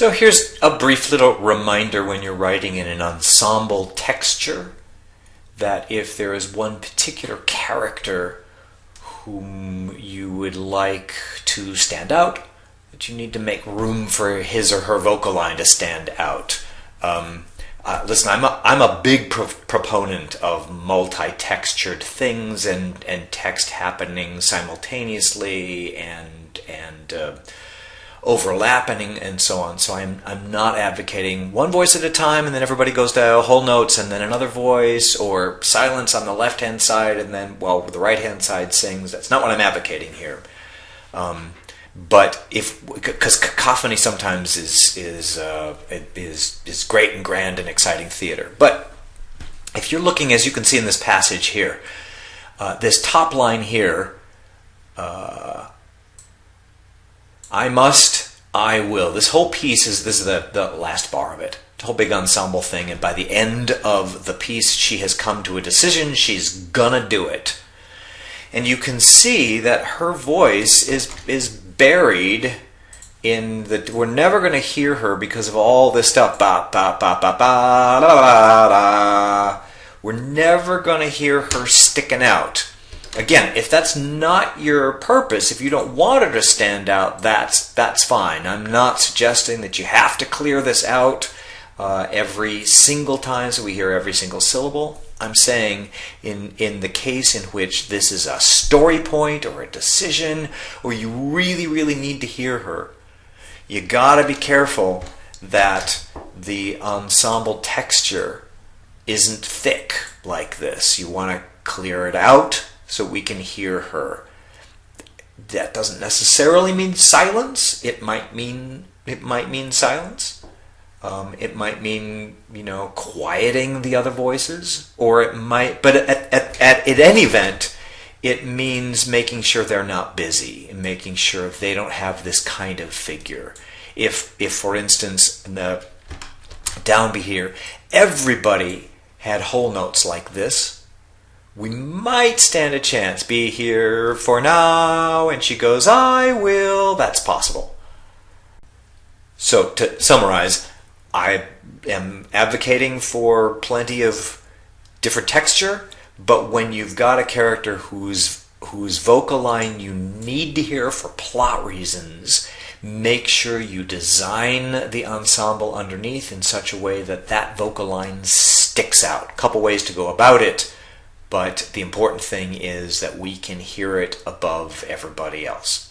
So here's a brief little reminder when you're writing in an ensemble texture that if there is one particular character whom you would like to stand out, that you need to make room for his or her vocal line to stand out. Listen, I'm a big proponent of multi-textured things and text happening simultaneously and overlapping and so on. So I'm not advocating one voice at a time and then everybody goes to whole notes and then another voice, or silence on the left-hand side and then, well, the right-hand side sings. That's not what I'm advocating here. But because cacophony sometimes is great and grand and exciting theater. But if you're looking, as you can see in this passage here, this top line here, I must, I will. This whole piece this is the last bar of it. The whole big ensemble thing. And by the end of the piece, she has come to a decision. She's gonna do it. And you can see that her voice is buried in the. We're never going to hear her because of all this stuff. Ba ba ba ba ba la la la. We're never going to hear her sticking out. Again, if that's not your purpose, if you don't want her to stand out, that's fine. I'm not suggesting that you have to clear this out every single time so we hear every single syllable. I'm saying in the case in which this is a story point or a decision, or you really, really need to hear her, you gotta be careful that the ensemble texture isn't thick like this. You want to clear it out so we can hear her. That doesn't necessarily mean silence. It might mean silence. It might mean, quieting the other voices, or it might, but at any event, it means making sure they're not busy and making sure they don't have this kind of figure. If for instance, in the downbeat here, everybody had whole notes like this, we might stand a chance. Be here for now, and she goes, I will. That's possible. So to summarize, I am advocating for plenty of different texture, but when you've got a character whose vocal line you need to hear for plot reasons, make sure you design the ensemble underneath in such a way that that vocal line sticks out. A couple ways to go about it, but the important thing is that we can hear it above everybody else.